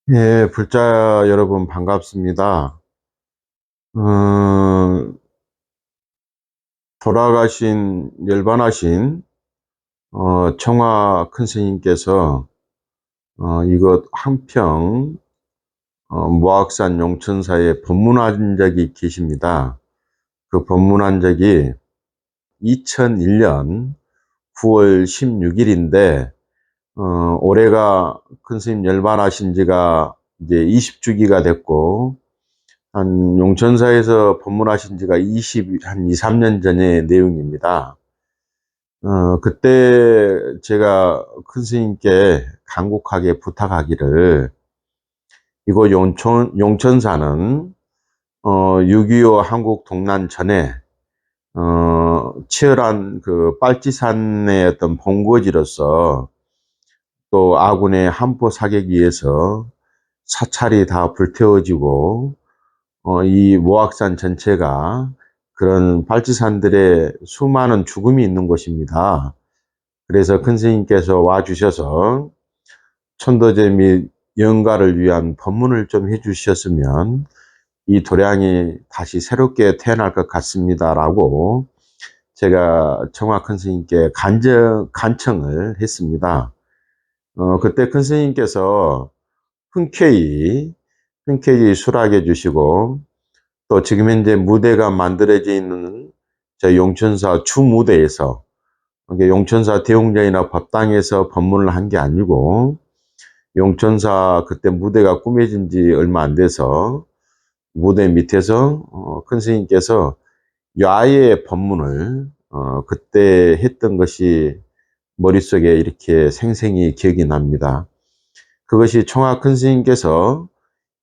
예, 불자 여러분 반갑습니다. 어, 돌아가신 열반하신 청화 큰 스님께서 이것 한평 모악산 용천사에 법문한 적이 계십니다. 그 법문한 적이 2001년 9월 16일인데 올해가 큰 스님 열반하신 지가 이제 20주기가 됐고, 한 용천사에서 법문하신 지가 한 2, 3년 전의 내용입니다. 그때 제가 큰 스님께 간곡하게 부탁하기를, 이곳 용천사는 6.25 한국 동란 전에 치열한 그 빨치산의 어떤 본거지로서, 또 아군의 함포 사격에 의해서 사찰이 다 불태워지고, 이 모악산 전체가 그런 발치산들의 수많은 죽음이 있는 곳입니다. 그래서 큰 스님께서 와 주셔서 천도제 및 영가를 위한 법문을 좀 해주셨으면 이 도량이 다시 새롭게 태어날 것 같습니다 라고 제가 청화 큰 스님께 간청을 했습니다. 그때 큰 스님께서 흔쾌히 수락해 주시고, 또 지금 현재 무대가 만들어져 있는 저 용천사 주무대에서, 이게 용천사 대웅전이나 법당에서 법문을 한 게 아니고, 용천사 그때 무대가 꾸며진 지 얼마 안 돼서 무대 밑에서 큰 스님께서 야외 법문을 그때 했던 것이 머릿속에 이렇게 생생히 기억이 납니다. 그것이 청하 큰 스님께서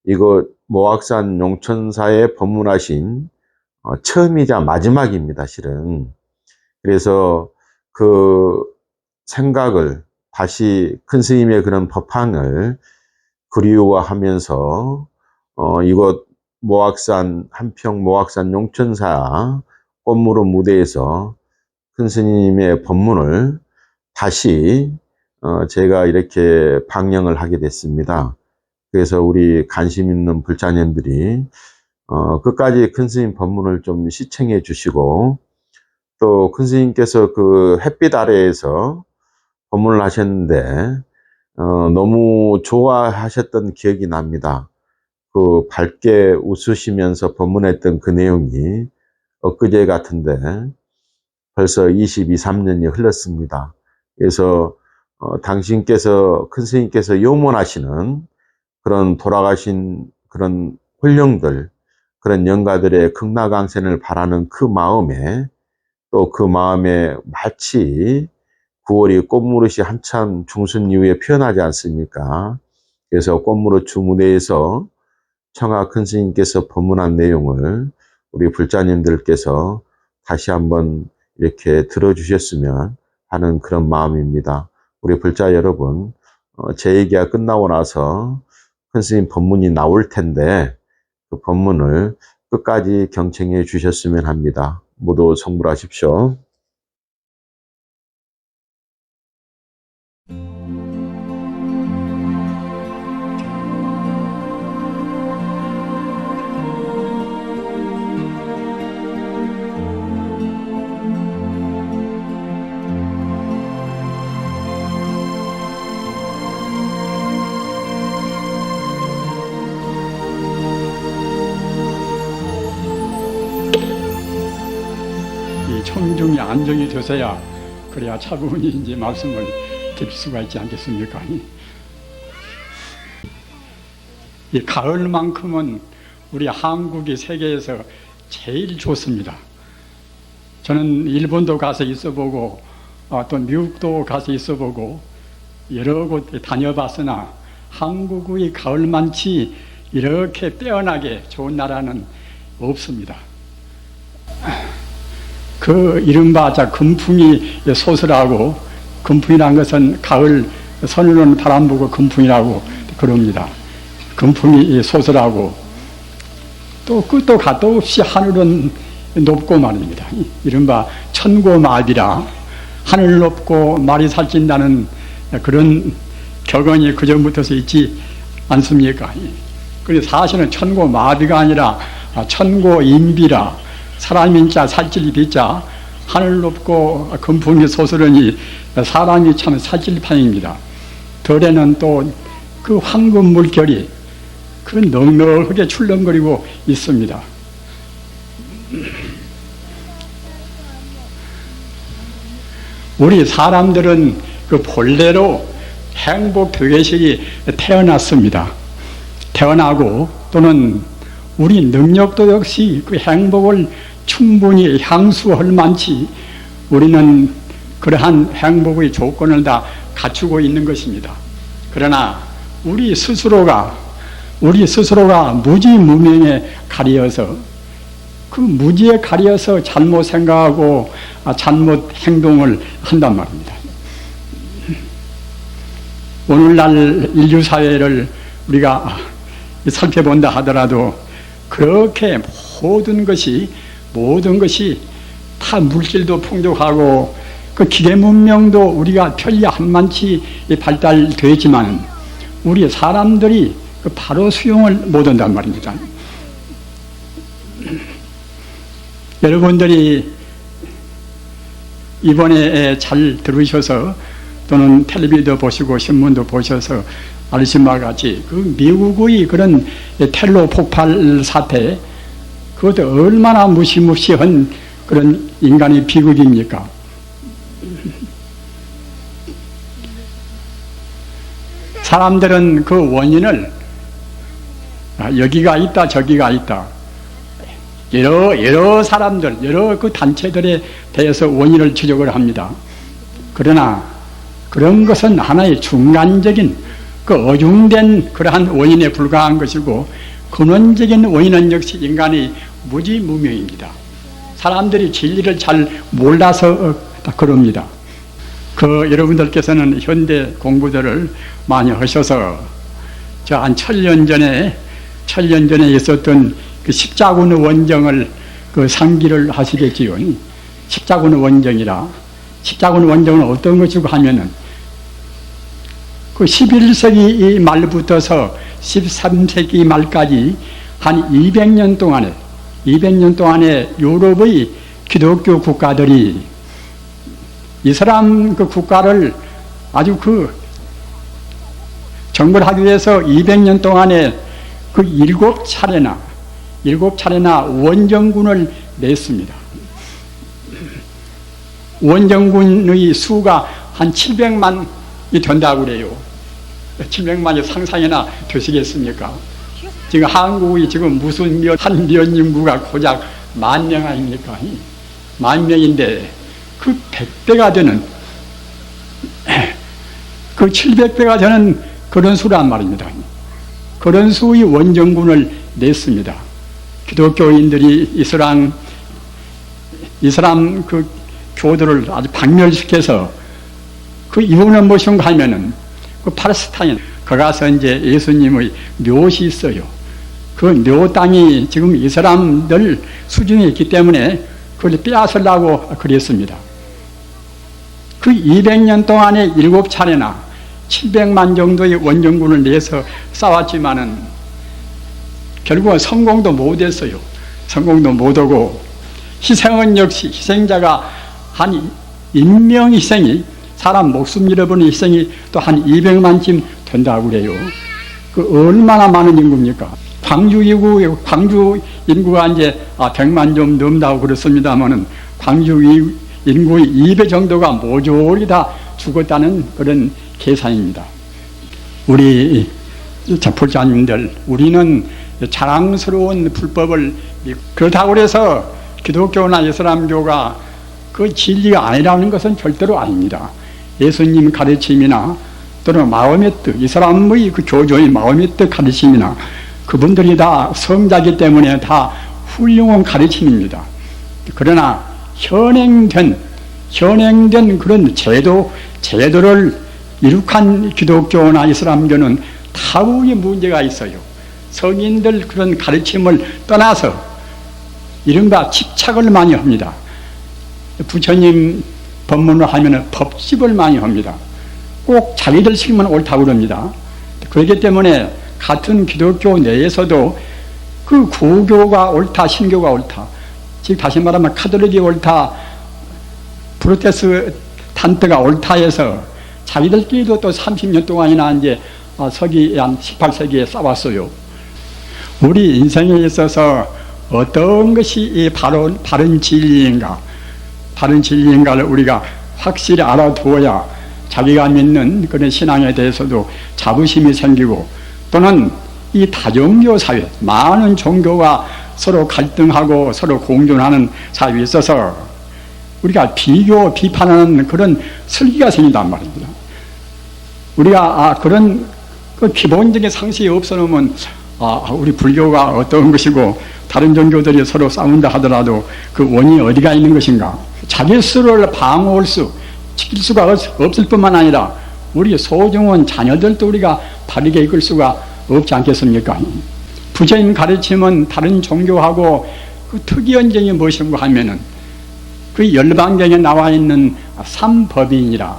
이거 모악산 용천사에 법문하신 처음이자 마지막입니다, 실은. 그래서 그 생각을 다시 큰 스님의 그런 법황을 그리워하면서 이곳 한평 모악산 용천사 꽃무로 무대에서 큰 스님의 법문을 다시 제가 이렇게 방영을 하게 됐습니다. 그래서 우리 관심 있는 불자님들이 끝까지 큰 스님 법문을 좀 시청해 주시고, 또 큰 스님께서 그 햇빛 아래에서 법문을 하셨는데 너무 좋아하셨던 기억이 납니다. 그 밝게 웃으시면서 법문했던 그 내용이 엊그제 같은데 벌써 22, 3년이 흘렀습니다. 그래서 당신께서 큰 스님께서 염원하시는 그런 돌아가신 그런 혼령들, 그런 영가들의 극락강생을 바라는 그 마음에, 또 그 마음에 마치 9월이 꽃무릇이 한참 중순 이후에 피어나지 않습니까? 그래서 꽃무릇 주무대에서 청하 큰 스님께서 법문한 내용을 우리 불자님들께서 다시 한번 이렇게 들어주셨으면 하는 그런 마음입니다. 우리 불자 여러분, 제 얘기가 끝나고 나서 큰 스님 법문이 나올 텐데 그 법문을 끝까지 경청해 주셨으면 합니다. 모두 성불하십시오. 이 청중이 안정이 되서야 그래야 차분히 이제 말씀을 드릴 수가 있지 않겠습니까? 이 가을만큼은 우리 한국이 세계에서 제일 좋습니다. 저는 일본도 가서 있어보고 또 미국도 가서 있어보고 여러 곳 다녀봤으나 한국의 가을만치 이렇게 빼어나게 좋은 나라는 없습니다. 그 이른바 금풍이 소설하고, 금풍이라는 것은 가을 서늘한 바람 불고 금풍이라고 그럽니다. 금풍이 소설하고, 또 끝도 갓도 없이 하늘은 높고 말입니다. 이른바 천고마비라, 하늘 높고 말이 살찐다는 그런 격언이 그전부터서 있지 않습니까? 그래서 사실은 천고마비가 아니라 천고인비라, 사람인자 살찔 비자 하늘 높고 금풍이 솟으려니 사람이 참 살찔판입니다. 덜에는 또 그 황금 물결이 그 넉넉하게 출렁거리고 있습니다. 우리 사람들은 그 본래로 행복 덕의식이 태어났습니다. 태어나고 또는 우리 능력도 역시 그 행복을 충분히 향수할 만치 우리는 그러한 행복의 조건을 다 갖추고 있는 것입니다. 그러나 우리 스스로가 무지무명에 가려서 그 무지에 가려서 잘못 생각하고 잘못 행동을 한단 말입니다. 오늘날 인류사회를 우리가 살펴본다 하더라도 그렇게 모든 것이 다 물질도 풍족하고 그 기계 문명도 우리가 편리 한만치 발달되었지만 우리 사람들이 바로 수용을 못한단 말입니다. 여러분들이 이번에 잘 들으셔서 또는 텔레비도 보시고 신문도 보셔서 아시는 바와 같이 그 미국의 그런 텔로 폭발 사태, 그것도 얼마나 무시무시한 그런 인간의 비극입니까? 사람들은 그 원인을 여기가 있다 저기가 있다 여러 사람들 여러 그 단체들에 대해서 원인을 지적을 합니다. 그러나 그런 것은 하나의 중간적인 그 어중된 그러한 원인에 불과한 것이고 근원적인 원인은 역시 인간의 무지무명입니다. 사람들이 진리를 잘 몰라서 그럽니다. 여러분들께서는 현대 공부들을 많이 하셔서 한 1000년 전에 있었던 그 십자군 원정을 그 상기를 하시겠지요. 십자군 원정이라. 십자군 원정은 어떤 것이고 하면은 그 11세기 말부터서 13세기 말까지 한 200년 동안에 유럽의 기독교 국가들이 이슬람 그 국가를 아주 정벌 하기 위해서 200년 동안에 그 7차례나 원정군을 냈습니다. 원정군의 수가 한 700만이 된다고 그래요. 700만이 상상이나 되시겠습니까? 지금 한국이 지금 무슨 한 면 인구가 고작 10,000명 아닙니까? 10,000명인데 그 100배가 되는 그 700배가 되는 그런 수란 말입니다. 그런 수의 원정군을 냈습니다. 기독교인들이 이슬람 그 교도를 아주 박멸시켜서 그 이유는 무엇인가 하면은 그 팔레스타인 거 가서 이제 예수님의 묘시 있어요. 그 묘 땅이 지금 이슬람들 수중에 있기 때문에 그걸 빼앗으려고 그랬습니다. 그 200년 동안에 7차례나 700만 정도의 원정군을 내서 싸웠지만은 결국은 성공도 못했어요. 성공도 못하고 희생은 역시 희생자가 한 인명희생이 사람 목숨 잃어버린 희생이 또 한 200만쯤 된다고 그래요. 그 얼마나 많은 인구입니까? 광주 인구가 이제 100만 좀 넘다고 그렇습니다만은 광주 인구의 2배 정도가 모조리 다 죽었다는 그런 계산입니다. 우리 자포자님들, 우리는 자랑스러운 불법을 그렇다고 해서 기독교나 이슬람교가 그 진리가 아니라는 것은 절대로 아닙니다. 예수님 가르침이나 또는 마음의 뜻, 이슬람의 그 교조의 마음의 뜻 가르침이나 그분들이 다 성자기 때문에 다 훌륭한 가르침입니다. 그러나 현행된 그런 제도를 이룩한 기독교나 이슬람교는 타국의 문제가 있어요. 성인들 그런 가르침을 떠나서 이른바 집착을 많이 합니다. 부처님 법문을 하면 법집을 많이 합니다. 꼭 자기들 시키면 옳다고 그럽니다. 그렇기 때문에 같은 기독교 내에서도 그 구교가 옳다, 신교가 옳다, 즉 다시 말하면 카톨릭이 옳다, 프로테스탄트가 옳다 해서 자기들끼리도 또 30년 동안이나 이제 서기 한 18세기에 싸웠어요. 우리 인생에 있어서 어떤 것이 이 바른 진리인가, 바른 진리인가를 우리가 확실히 알아두어야 자기가 믿는 그런 신앙에 대해서도 자부심이 생기고, 또는 이 다종교 사회, 많은 종교가 서로 갈등하고 서로 공존하는 사회에 있어서 우리가 비판하는 그런 슬기가 생긴단 말입니다. 우리가 그런 그 기본적인 상식이 없어놓으면 우리 불교가 어떤 것이고 다른 종교들이 서로 싸운다 하더라도 그 원인이 어디가 있는 것인가, 자기 스스로를 방어할 지킬 수가 없을 뿐만 아니라 우리 소중한 자녀들도 우리가 바르게 이끌 수가 없지 않겠습니까? 부처님 가르침은 다른 종교하고 그 특이한 점이 무엇인가 하면은 그 열반경에 나와 있는 삼법인이라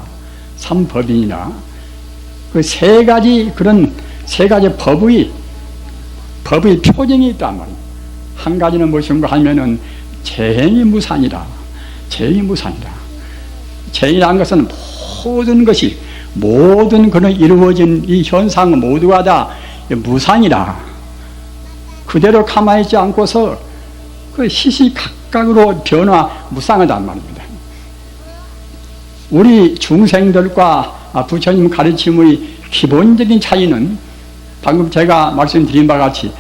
그 세 가지 법의 표정이 있단 말이에요. 한 가지는 무엇인가 하면은 재행이 무산이라. 재행이라는 것은 모든 그런 이루어진 이 현상 모두가 다 무상이라. 그대로 가만히 있지 않고서 그 시시각각으로 무상하단 말입니다. 우리 중생들과 부처님 가르침의 기본적인 차이는 방금 제가 말씀드린 바와 같이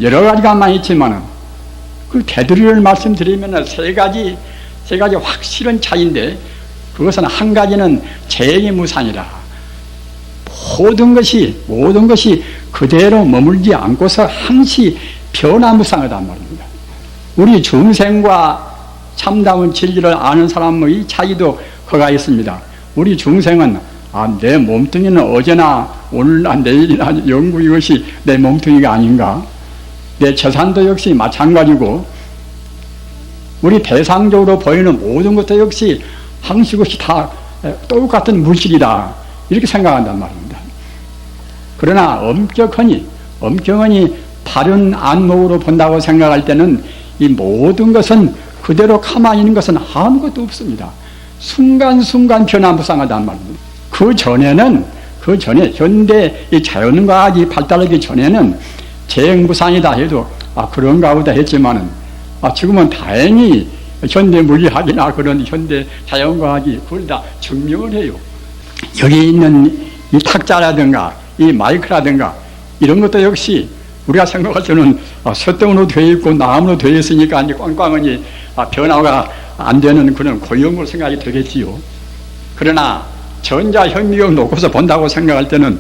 여러 가지가 많이 있지만은 그 테두리를 말씀드리면 세 가지 확실한 차이인데, 그것은 한 가지는 재행이 무상이라. 모든 것이 그대로 머물지 않고서 항시 변화무상하단 말입니다. 우리 중생과 참다운 진리를 아는 사람의 차이도 그가 있습니다. 우리 중생은 내 몸뚱이는 어제나 오늘나 내일이나 영구 이것이 내 몸뚱이가 아닌가, 내 재산도 역시 마찬가지고 우리 대상적으로 보이는 모든 것도 역시 항시 것이 다 똑같은 물질이다, 이렇게 생각한단 말입니다. 그러나 엄격하니 바른 안목으로 본다고 생각할 때는 이 모든 것은 그대로 가만히 있는 것은 아무것도 없습니다. 순간순간 변화무상하단 말입니다. 그 전에 현대 이 자연과학이 발달하기 전에는 재행무상이다 해도 그런가 보다 했지만은 지금은 다행히 현대 물리학이나 그런 현대 자연과학이 그걸 다 증명을 해요. 여기 있는 이 탁자라든가 이 마이크라든가 이런 것도 역시 우리가 생각할 때는 쇠등으로 되어 있고 나무로 되어 있으니까 이제 꽝꽝하니 변화가 안 되는 그런 고형으로 생각이 되겠지요. 그러나 전자현미경 놓고서 본다고 생각할 때는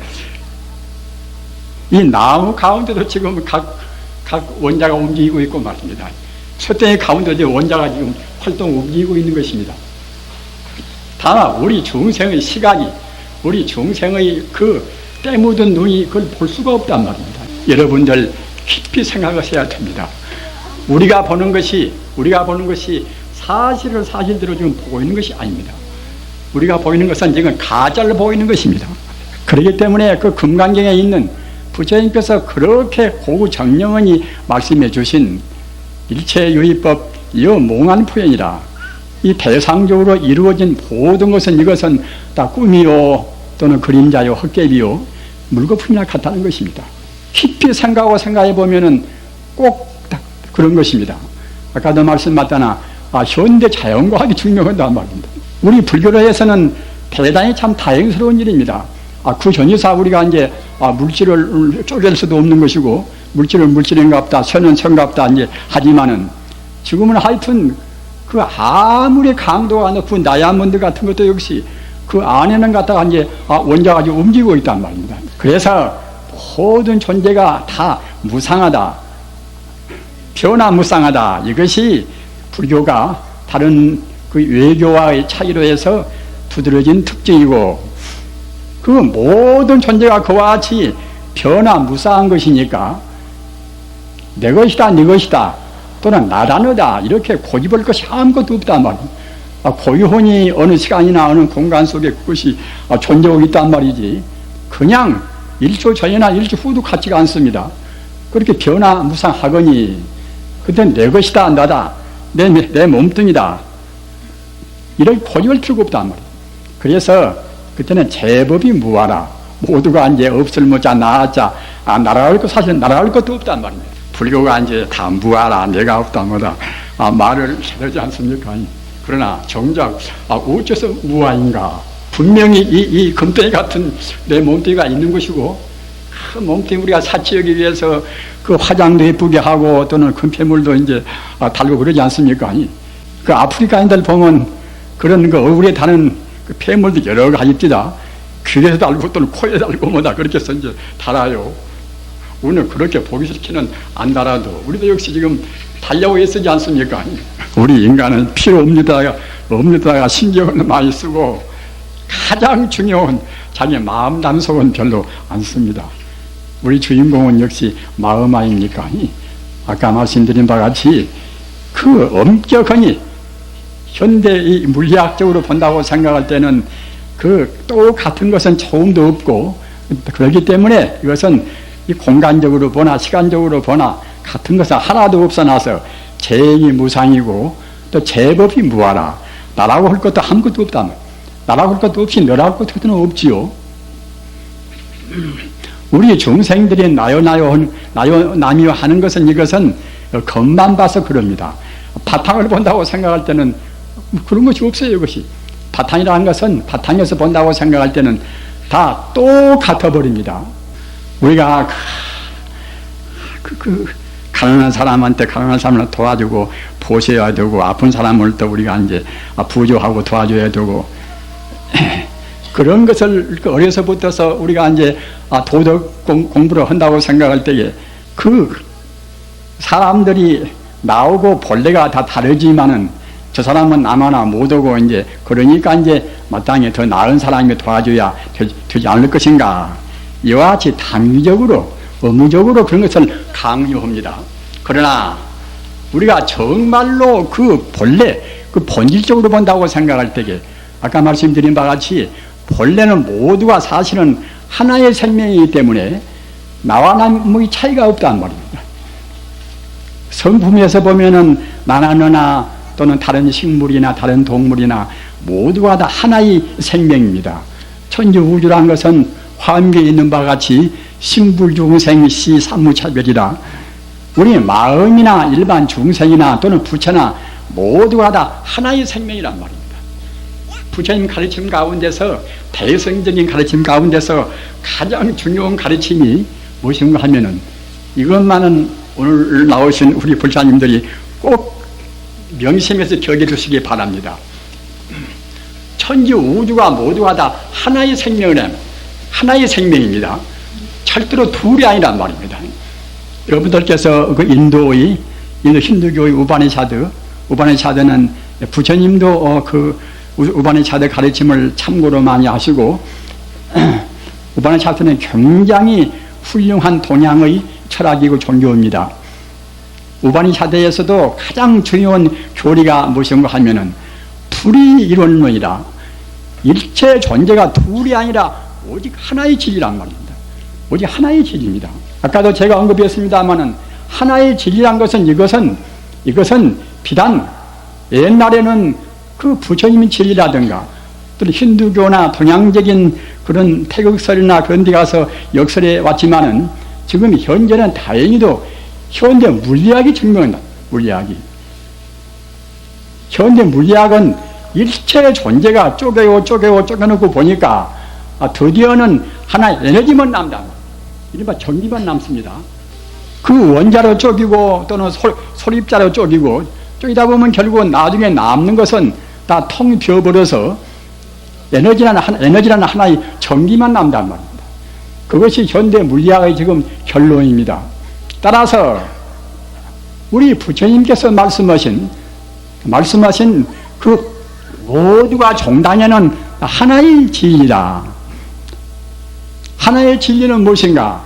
이 나무 가운데도 지금 각 원자가 움직이고 있고 말입니다. 쇠등의 가운데도 원자가 지금 활동 움직이고 있는 것입니다. 다만 우리 중생의 시각이, 우리 중생의 그 때묻은 눈이 그걸 볼 수가 없단 말입니다. 여러분들 깊이 생각하셔야 됩니다. 우리가 보는 것이 사실을 사실대로 지금 보고 있는 것이 아닙니다. 우리가 보이는 것은 지금 가짜를 보이는 것입니다. 그렇기 때문에 그 금강경에 있는 부처님께서 그렇게 고구정령원이 말씀해 주신 일체유의법 이어몽한 표현이라, 이 대상적으로 이루어진 모든 것은 이것은 다 꿈이요 또는 그림자요 헛개비요 물거품이나 같다는 것입니다. 깊이 생각해 보면은 꼭 그런 것입니다. 아까도 말씀드렸다나 현대 자연과학이 증명한단 말입니다. 우리 불교로에서는 대단히 참 다행스러운 일입니다. 그 전이사 우리가 이제 물질을 쪼갤 수도 없는 것이고 물질인갑다 선은 선갑다 이제 하지만은 지금은 하여튼 그 아무리 강도가 높은 다이아몬드 같은 것도 역시 그 안에는 갖다가 이제 원자가 움직이고 있단 말입니다. 그래서 모든 존재가 다 무상하다, 변화무상하다, 이것이 불교가 다른 그 외교와의 차이로 해서 두드러진 특징이고, 그 모든 존재가 그와 같이 변화무상한 것이니까 내 것이다 네 것이다 또는 나다 너다 이렇게 고집할 것이 아무것도 없단 말이에요. 고유혼이 어느 시간이나 어느 공간 속에 그것이 존재하고 있단 말이지, 그냥 일초 전이나 일초 후도 같지가 않습니다. 그렇게 변화무쌍하거니 그때는 내 것이다, 나다, 내 몸뚱이다, 이런 고집을 필요가 없단 말이에요. 그래서 그때는 제법이 무하라. 모두가 이제 없을 모자 나았자 날아갈 것, 사실 날아갈 것도 없단 말입니다. 불교가 이제 다 무하라, 내가 없다 뭐다 말을 하지 않습니까? 그러나 정작 어째서 무아인가? 분명히 이 금덩이 같은 내 몸뚱이가 있는 것이고, 그 몸뚱이 우리가 사치하기 위해서 그 화장도 예쁘게 하고 또는 금폐물도 이제 달고 그러지 않습니까? 그 아프리카인들 보면 그런 그 얼굴에 다는 그 폐물도 여러 가지 있다. 귀에 달고 또는 코에 달고 뭐다 그렇게 해서 이제 달아요. 우리는 그렇게 보기 싫게는 안 달아도 우리도 역시 지금 달려고 애쓰지 않습니까? 우리 인간은 필요 없는데다가 신경을 많이 쓰고 가장 중요한 자기 마음 단속은 별로 안 씁니다. 우리 주인공은 역시 마음 아닙니까? 아까 말씀드린 바와 같이 그 엄격하니 현대 이 물리학적으로 본다고 생각할 때는 그 똑같은 것은 처음도 없고, 그렇기 때문에 이것은 이 공간적으로 보나 시간적으로 보나 같은 것은 하나도 없어나서 제행이 무상이고 또 제법이 무하라. 나라고 할 것도 아무것도 없다. 나라고 할 것도 없이 너라고 할 것도 없지요. 우리 중생들이 나요 하는 것은 이것은 겉만 봐서 그럽니다. 바탕을 본다고 생각할 때는 그런 것이 없어요. 이것이 바탕이라는 것은 바탕에서 본다고 생각할 때는 다 똑같아 버립니다. 우리가 가난한 사람한테 가난한 사람을 도와주고 보셔야 되고, 아픈 사람을 또 우리가 이제 부조하고 도와줘야 되고, 그런 것을 어려서부터서 우리가 이제 도덕 공부를 한다고 생각할 때에 그 사람들이 나오고 본래가 다 다르지만은 저 사람은 나마나 못오고 이제 그러니까 이제 마땅히 더 나은 사람이 도와줘야 되지 않을 것인가. 이와 같이 당위적으로 의무적으로 그런 것을 강요합니다. 그러나 우리가 정말로 그 본래 그 본질적으로 본다고 생각할 때에 아까 말씀드린 바와 같이 본래는 모두가 사실은 하나의 생명이기 때문에 나와 남의 차이가 없단 말입니다. 성품에서 보면은 나나 너나 또는 다른 식물이나 다른 동물이나 모두가 다 하나의 생명입니다. 천지우주란 것은 화엄계에 있는 바와 같이 신불중생시 삼무차별이라, 우리 마음이나 일반 중생이나 또는 부처나 모두가 다 하나의 생명이란 말입니다. 부처님 가르침 가운데서 대성적인 가르침 가운데서 가장 중요한 가르침이 무엇인가 하면은 이것만은 오늘 나오신 우리 불사님들이 꼭 명심해서 기억해 주시기 바랍니다. 천지 우주가 모두가 다 하나의 하나의 생명입니다. 절대로 둘이 아니란 말입니다. 여러분들께서 그 인도 힌두교의 우바니샤드는 부처님도 그 우바니샤드 가르침을 참고로 많이 하시고, 우바니샤드는 굉장히 훌륭한 동양의 철학이고 종교입니다. 우바니샤드에서도 가장 중요한 교리가 무엇인가 하면은 둘이 이론론이라, 일체 존재가 둘이 아니라 오직 하나의 진리란 말입니다. 오직 하나의 진리입니다. 아까도 제가 언급했습니다마는 하나의 진리란 것은 이것은 비단 옛날에는 그 부처님의 진리라든가 또 힌두교나 동양적인 그런 태극설이나 그런 데 가서 역설해 왔지만은 지금 현재는 다행히도 현대 물리학이 증명한다. 현대 물리학은 일체의 존재가 쪼개놓고 보니까 드디어는 하나의 에너지만 남다. 이른바 전기만 남습니다. 그 원자로 쪼개고 또는 소립자로 쪼개다 보면 결국은 나중에 남는 것은 다 텅 비어버려서 에너지라는 하나의 전기만 남단 말입니다. 그것이 현대 물리학의 지금 결론입니다. 따라서 우리 부처님께서 말씀하신 그 모두가 종단에는 하나의 진리다. 하나의 진리는 무엇인가?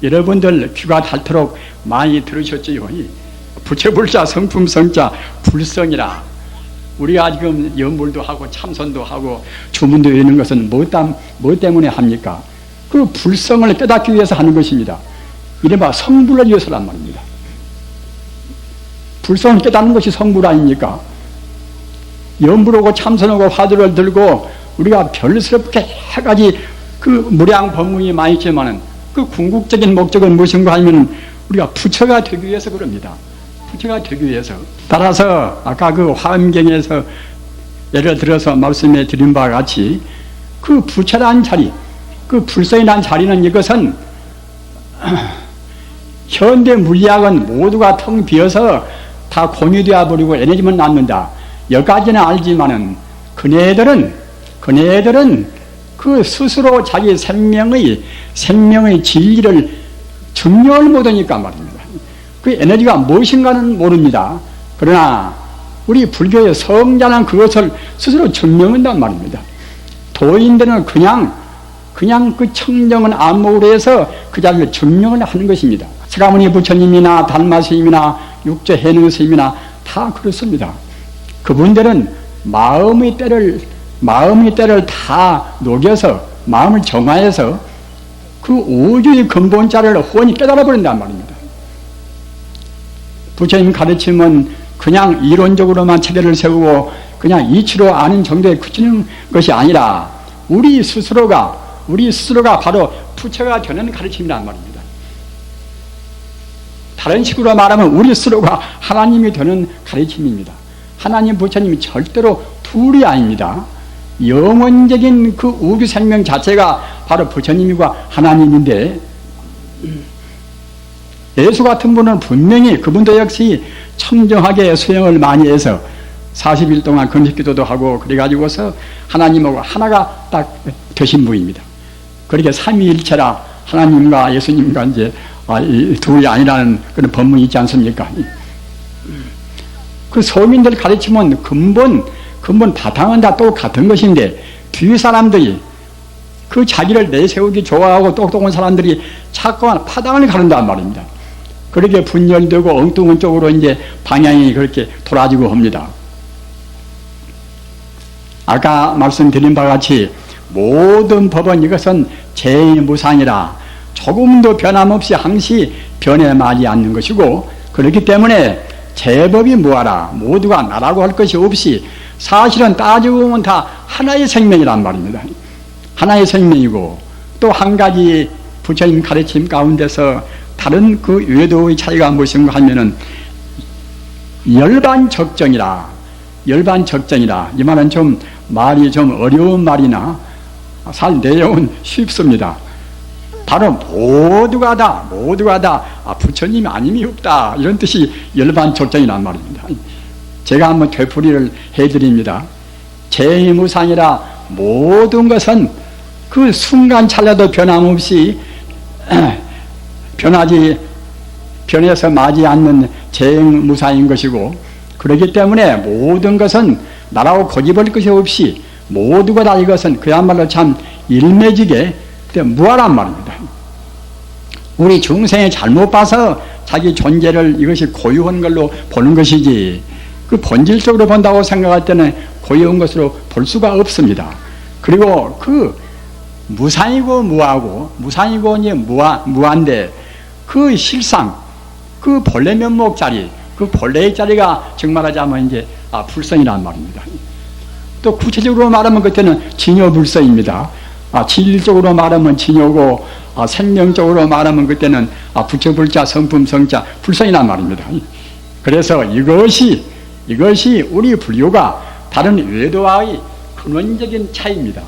여러분들 귀가 닳도록 많이 들으셨지요. 부처불자 성품성자 불성이라. 우리가 지금 연물도 하고 참선도 하고 주문도 외우는 것은 뭐 때문에 합니까? 그 불성을 깨닫기 위해서 하는 것입니다. 이른바 성불을 위해서란 말입니다. 불성을 깨닫는 것이 성불 아닙니까? 염불하고 참선하고 화두를 들고 우리가 별스럽게 해가지 그 무량 법문이 많이 있지만은 그 궁극적인 목적은 무엇인가 하면 우리가 부처가 되기 위해서 그럽니다. 부처가 되기 위해서. 따라서 아까 그 화엄경에서 예를 들어서 말씀해 드린 바와 같이 그 부처란 자리, 그 불성이란 자리는 이것은 현대 물리학은 모두가 텅 비어서 다 공유되어 버리고 에너지만 남는다. 여기까지는 알지만은 그네들은 그 스스로 자기 생명의 진리를 증명을 못하니까 말입니다. 그 에너지가 무엇인가는 모릅니다. 그러나 우리 불교의 성자는 그것을 스스로 증명한단 말입니다. 도인들은 그냥 그 청정은 안목으로 해서 그 자리를 증명을 하는 것입니다. 서가모니 부처님이나 달마 스님이나 육조 해능 스님이나 다 그렇습니다. 그분들은 마음의 때를 다 녹여서 마음을 정화해서 그 우주의 근본자를 훤히 깨달아 버린단 말입니다. 부처님 가르침은 그냥 이론적으로만 체계를 세우고 그냥 이치로 아는 정도에 그치는 것이 아니라 우리 스스로가 바로 부처가 되는 가르침이란 말입니다. 다른 식으로 말하면 우리 스스로가 하나님이 되는 가르침입니다. 하나님 부처님이 절대로 둘이 아닙니다. 영원적인 그 우주 생명 자체가 바로 부처님이고 하나님인데, 예수 같은 분은 분명히 그분도 역시 청정하게 수행을 많이 해서 40일 동안 금식기도도 하고 그래가지고서 하나님하고 하나가 딱 되신 분입니다. 그렇게 삼위일체라 하나님과 예수님과 이제 둘이 아니라는 그런 법문이 있지 않습니까? 그 소민들 가르치면 근본 바탕은 다 똑같은 것인데 뒤 사람들이 그 자기를 내세우기 좋아하고 똑똑한 사람들이 자꾸만 파당을 가른단 말입니다. 그렇게 분열되고 엉뚱한 쪽으로 이제 방향이 그렇게 돌아지고 합니다. 아까 말씀드린 바와 같이 모든 법은 이것은 제무상이라 조금도 변함없이 항시 변해마지 않는 것이고, 그렇기 때문에 제법이 무하라, 모두가 나라고 할 것이 없이 사실은 따지고 보면 다 하나의 생명이란 말입니다. 하나의 생명이고, 또 한 가지 부처님 가르침 가운데서 다른 그 외도의 차이가 무엇인가 하면은 열반적정이라. 이 말은 좀 말이 좀 어려운 말이나 내용은 쉽습니다. 바로 모두가 다 부처님이 아님이 없다, 이런 뜻이 열반적정이란 말입니다. 제가 한번 되풀이를 해드립니다. 제무상이라 모든 것은 그 순간 찰나도 변함없이 변해서 마지 않는 제무상인 것이고, 그렇기 때문에 모든 것은 나라고 고집할 것이 없이 모두가 다 이것은 그야말로 참 일매지게 무하란 말입니다. 우리 중생이 잘못 봐서 자기 존재를 이것이 고유한 걸로 보는 것이지, 그 본질적으로 본다고 생각할 때는 고유한 것으로 볼 수가 없습니다. 그리고 그 무상이고 무하고, 무상이고 이제 무한데 그 실상, 그 본래 면목 자리, 그 본래의 자리가 정말하자면 이제 불성이란 말입니다. 또 구체적으로 말하면 그때는 진요불성입니다. 진리적으로 말하면 진요고, 생명적으로 말하면 그때는 부처불자, 성품성자, 불성이란 말입니다. 그래서 이것이 우리 불교가 다른 외도와의 근원적인 차이입니다.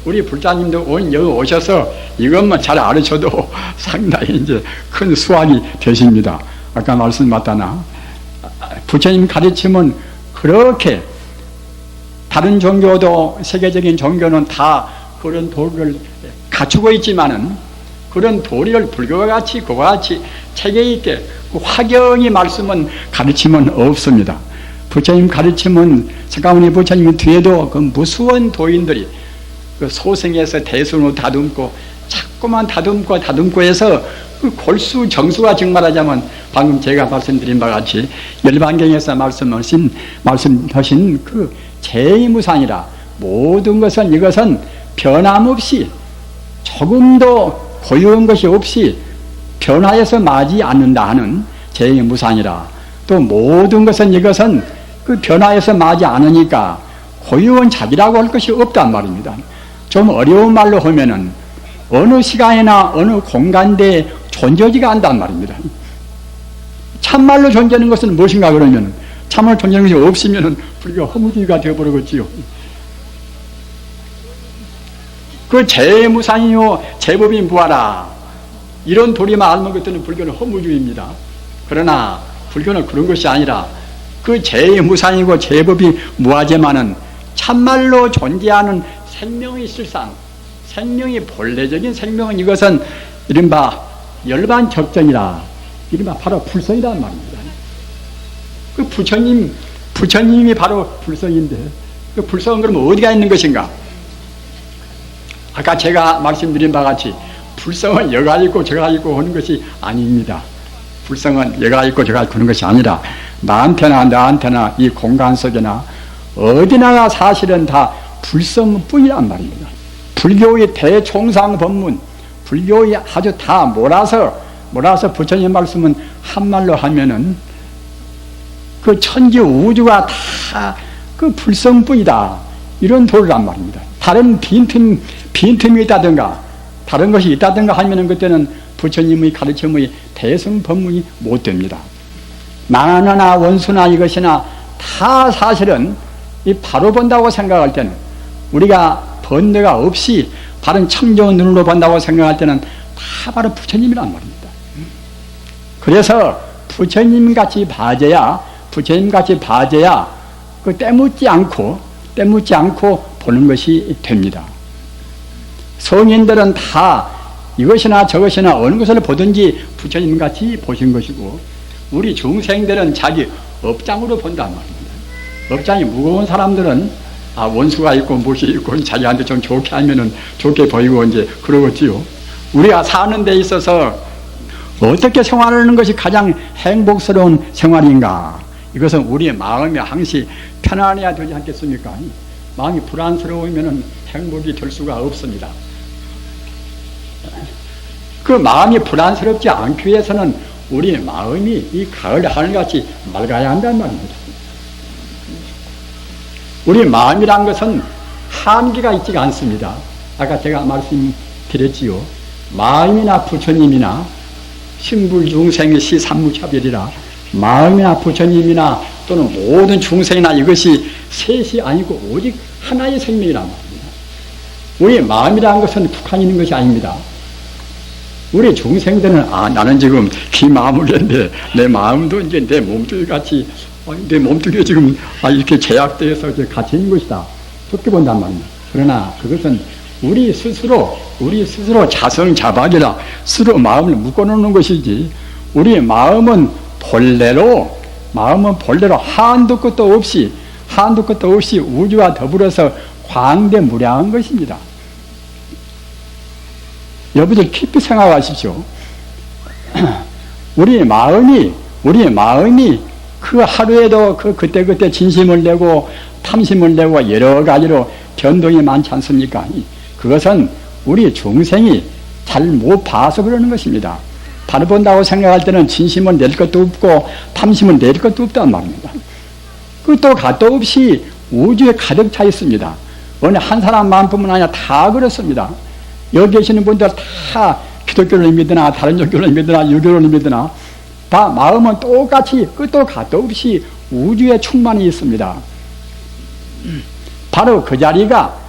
우리 불자님도 여기 오셔서 이것만 잘 알으셔도 상당히 이제 큰 수확이 되십니다. 아까 말씀드렸다나 부처님 가르침은 그렇게, 다른 종교도 세계적인 종교는 다 그런 도리를 갖추고 있지만은 그런 도리를 불교와 같이 그와 같이 체계 있게 그 화경이 말씀은 가르침은 없습니다. 부처님 가르침은 석가모니 부처님 뒤에도 그 무수한 도인들이 그 소승에서 대승으로 다듬고 자꾸만 다듬고 해서 그 골수 정수가 정말하자면 방금 제가 말씀드린 바와 같이 열반경에서 말씀하신 그 제무상이라 모든 것은 이것은 변함없이 조금도 고유한 것이 없이 변화해서 마지 않는다 하는 제2무상이라. 또 모든 것은 이것은 그 변화해서 마지 않으니까 고유한 자기라고 할 것이 없단 말입니다. 좀 어려운 말로 하면은 어느 시간이나 어느 공간대에 존재하지가 않단 말입니다. 참말로 존재하는 것은 무엇인가 그러면 참말로 존재하는 것이 없으면 불교 허무주의가 되어버리겠지요. 그 제무상이요 제법이 무하라 이런 도리만 알면 그때는 불교는 허무주의입니다. 그러나 불교는 그런 것이 아니라 그 제무상이고 제법이 무하지만은 참말로 존재하는 생명이 실상 생명이 본래적인 생명은 이것은 이른바 열반적정이라 이른바 바로 불성이란 말입니다. 그 부처님이 바로 불성인데 그 불성은 그러면 어디가 있는 것인가? 아까 제가 말씀드린 바와 같이 불성은 여가 있고 저가 있고 하는 것이 아닙니다. 불성은 여가 있고 저가 있고 하는 것이 아니라 나한테나 이 공간 속에나 어디나가 사실은 다 불성뿐이란 말입니다. 불교의 대총상 법문, 불교의 아주 다 몰아서 부처님 말씀은 한말로 하면은 그 천지 우주가 다 그 불성뿐이다. 이런 도리란 말입니다. 다른 빈틈이 있다든가 다른 것이 있다든가 하면은 그때는 부처님의 가르침의 대성 법문이 못 됩니다. 만화나 원수나 이것이나 다 사실은 이 바로 본다고 생각할 때는 우리가 번뇌가 없이 바른 청정한 눈으로 본다고 생각할 때는 다 바로 부처님이란 말입니다. 그래서 부처님같이 봐줘야 그 때묻지 않고 보는 것이 됩니다. 성인들은 다 이것이나 저것이나 어느 것을 보든지 부처님같이 보신 것이고 우리 중생들은 자기 업장으로 본단 말입니다. 업장이 무거운 사람들은 원수가 있고 무엇이 있고 자기한테 좀 좋게 하면은 좋게 보이고 이제 그러겠지요. 우리가 사는 데 있어서 어떻게 생활하는 것이 가장 행복스러운 생활인가? 이것은 우리의 마음이 항시 편안해야 되지 않겠습니까? 마음이 불안스러우면은 행복이 될 수가 없습니다. 그 마음이 불안스럽지 않기 위해서는 우리의 마음이 이 가을 하늘같이 맑아야 한단 말입니다. 우리 마음이란 것은 한계가 있지가 않습니다. 아까 제가 말씀드렸지요. 마음이나 부처님이나 신불중생의 시삼무차별이라 마음이나 부처님이나 또는 모든 중생이나 이것이 셋이 아니고 오직 하나의 생명이란 말입니다. 우리 마음이라는 것은 국한이 있는 것이 아닙니다. 우리 중생들은 나는 지금 기 마무리인데 내 마음도 이제 내 몸뚱이 같이 내 몸뚱이에 지금 이렇게 제약되어서 이제 갇혀 있는 것이다. 그렇게 본단 말입니다. 그러나 그것은 우리 스스로 자성자박이라 스스로 마음을 묶어놓는 것이지 우리 마음은 본래로 한도 끝도 없이 우주와 더불어서 광대무량한 것입니다. 여러분들 깊이 생각하십시오. 우리 마음이 그 하루에도 그때 진심을 내고 탐심을 내고 여러 가지로 변동이 많지 않습니까? 그것은 우리 중생이 잘 못 봐서 그러는 것입니다. 바로 본다고 생각할 때는 진심을 낼 것도 없고 탐심을 낼 것도 없단 말입니다. 끝도 갓도 없이 우주에 가득 차 있습니다. 어느 한 사람 마음뿐만 아니라 다 그렇습니다. 여기 계시는 분들 다 기독교를 믿으나 다른 종교를 믿으나 유교를 믿으나 다 마음은 똑같이 끝도 갓도 없이 우주에 충만히 있습니다. 바로 그 자리가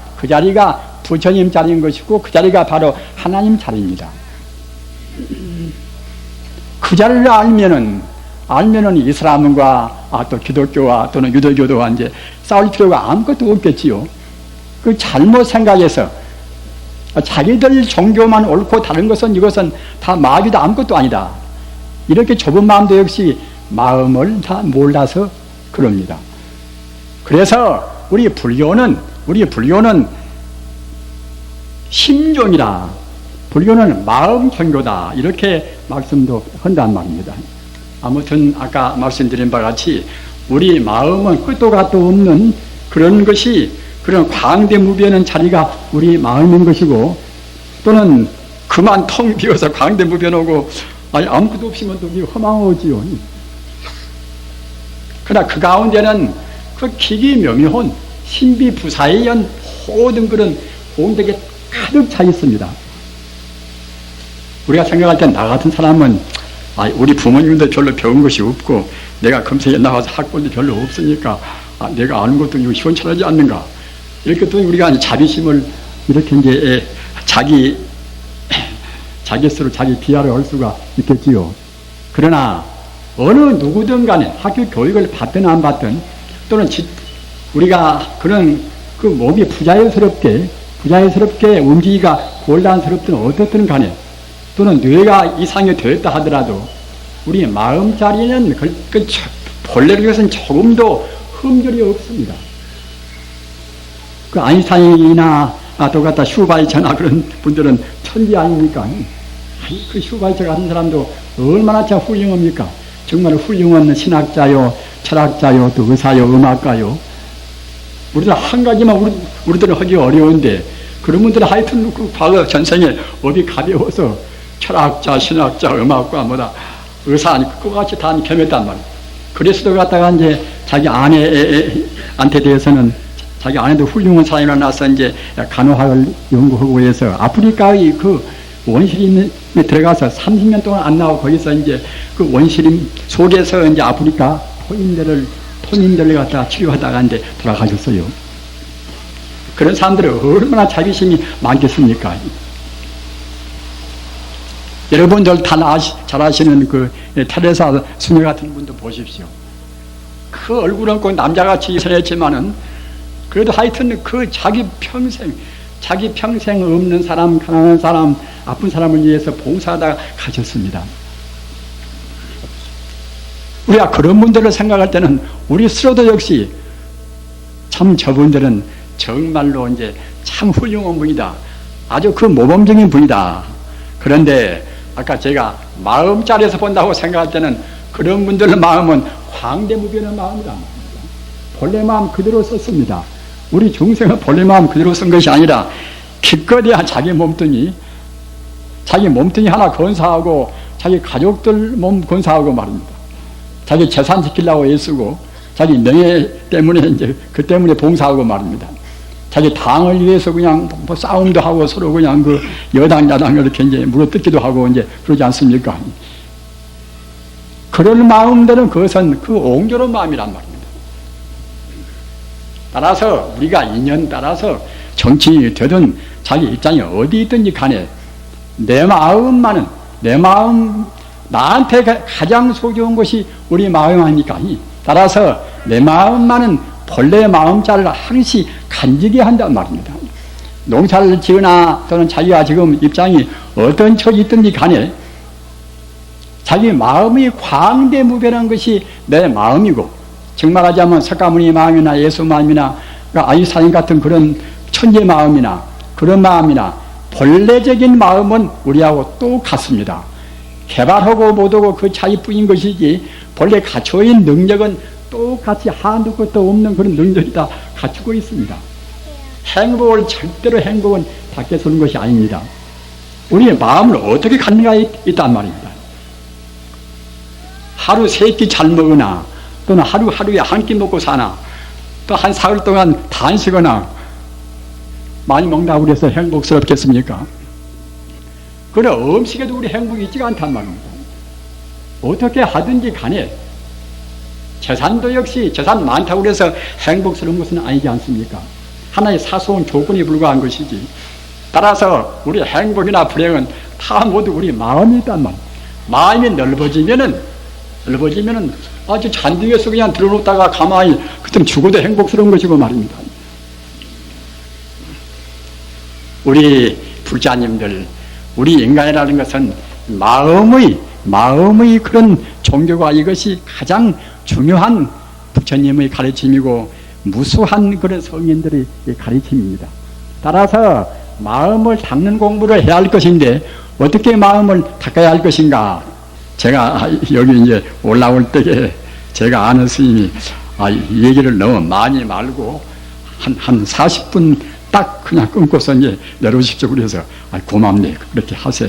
부처님 자리인 것이고 그 자리가 바로 하나님 자리입니다. 그 자리를 알면은 이슬람과 또 기독교와 또는 유도교도와 이제 싸울 필요가 아무것도 없겠지요. 그 잘못 생각해서 자기들 종교만 옳고 다른 것은 이것은 다 마귀도 아무것도 아니다. 이렇게 좁은 마음도 역시 마음을 다 몰라서 그럽니다. 그래서 우리 불교는 심종이라 불교는 마음 종교다 이렇게 말씀도 한단 말입니다. 아무튼 아까 말씀드린 바와 같이 우리 마음은 끝도 갓도 없는 그런 광대무비하는 자리가 우리 마음인 것이고 또는 그만 텅 비어서 광대무변하고 아니 아무것도 없으면 또 허망하지요. 그러나 그 가운데는 그 기기묘묘한 신비부사에 의한 모든 그런 공덕이 가득 차 있습니다. 우리가 생각할 때 나 같은 사람은 우리 부모님도 별로 배운 것이 없고 내가 금세에 나와서 학벌도 별로 없으니까 내가 아는 것도 시원찮지 않는가 이렇게 또 우리가 자비심을 이렇게 이제 자기 스스로 자기 비하를 할 수가 있겠지요. 그러나 어느 누구든 간에 학교 교육을 받든 안 받든 또는 우리가 그런 그 몸이 부자연스럽게 움직이기가 곤란스럽든 어떻든 간에 또는 뇌가 이상이 되었다 하더라도 우리 마음자리는 본래로 해서는 조금도 흠결이 없습니다. 그 아인슈타인이나 똑같다 슈바이처나 그런 분들은 천재 아닙니까? 그 슈바이처 같은 사람도 얼마나 참 훌륭합니까? 정말 훌륭한 신학자요, 철학자요, 또 의사요, 음악가요. 우리들 한 가지만 우리들은 하기 어려운데 그런 분들은 하여튼 그 과거 전생에 업이 가벼워서 철학자, 신학자, 음악가, 의사, 그거 같이 다 겸했단 말이에요. 그래서도 갖다가 이제 자기 아내한테 대해서는 자기 아내도 훌륭한 사람이 나서 이제 간호학을 연구하고 해서 아프리카의 그 원시림에 들어가서 30년 동안 안 나오고 거기서 이제 그 원시림 속에서 이제 아프리카 토민들을 갖다가 치료하다가 이제 돌아가셨어요. 그런 사람들은 얼마나 자비심이 많겠습니까? 여러분들 다 잘 아시는 그 테레사 수녀 같은 분도 보십시오. 그 얼굴은 꼭 남자같이 선했지만은 그래도 하여튼 그 자기 평생 없는 사람, 가난한 사람, 아픈 사람을 위해서 봉사하다가 가셨습니다. 우리가 그런 분들을 생각할 때는 우리 스스로도 역시 참 저분들은 정말로 이제 참 훌륭한 분이다. 아주 그 모범적인 분이다. 그런데 아까 제가 마음자리에서 본다고 생각할 때는 그런 분들의 마음은 광대무변의 마음이다. 본래 마음 그대로 썼습니다. 우리 중생은 본래 마음 그대로 쓴 것이 아니라 기껏해야 자기 몸뚱이 하나 건사하고 자기 가족들 몸 건사하고 말입니다. 자기 재산 지키려고 애쓰고 자기 명예 때문에 이제 그 때문에 봉사하고 말입니다. 자기 당을 위해서 그냥 싸움도 하고 서로 그냥 그 여당 야당 이렇게 이제 물어뜯기도 하고 이제 그러지 않습니까? 그런 마음들은 그것은 그 옹졸한 마음이란 말입니다. 따라서 우리가 인연 따라서 정치인이 되든 자기 입장이 어디 있든지 간에 내 마음 나한테 가장 소중한 것이 우리 마음 아닙니까? 따라서 내 마음만은 본래 마음자를 항시 간직해야 한단 말입니다. 농사를 지으나 또는 자기가 지금 입장이 어떤 처지 있든지 간에 자기 마음이 광대무변한 것이 내 마음이고 정말하자면 석가모니 마음이나 예수 마음이나 아인슈타인 같은 그런 천재 마음이나 그런 마음이나 본래적인 마음은 우리하고 똑같습니다. 개발하고 못하고 그 차이뿐인 것이지 본래 갖춰있는 능력은 똑같이 한두 것도 없는 그런 능력이 다 갖추고 있습니다. 절대로 행복은 밖에서 오는 것이 아닙니다. 우리의 마음을 어떻게 갖는가 있단 말입니다. 하루 3끼 잘 먹으나 또는 하루에 한 끼 먹고 사나 또 한 사흘 동안 다 안 쉬거나 많이 먹는다고 그래서 행복스럽겠습니까? 그러나 음식에도 우리 행복이 있지가 않단 말입니다. 어떻게 하든지 간에 재산도 역시 재산 많다고 그래서 행복스러운 것은 아니지 않습니까? 하나의 사소한 조건이 불과한 것이지. 따라서 우리 행복이나 불행은 다 모두 우리 마음이 있단 말이에요. 마음이 넓어지면은 아주 잔디에서 그냥 들어놓다가 가만히 그때는 죽어도 행복스러운 것이고 말입니다. 우리 불자님들, 우리 인간이라는 것은 마음의 그런 종교가 이것이 가장 중요한 부처님의 가르침이고 무수한 그런 성인들의 가르침입니다. 따라서 마음을 닦는 공부를 해야 할 것인데 어떻게 마음을 닦아야 할 것인가? 제가 여기 이제 올라올 때에 제가 아는 스님이 이 얘기를 너무 많이 말고 한 40분 딱 그냥 끊고서 이제 내려오십시오. 그래서 고맙네. 그렇게 하세요.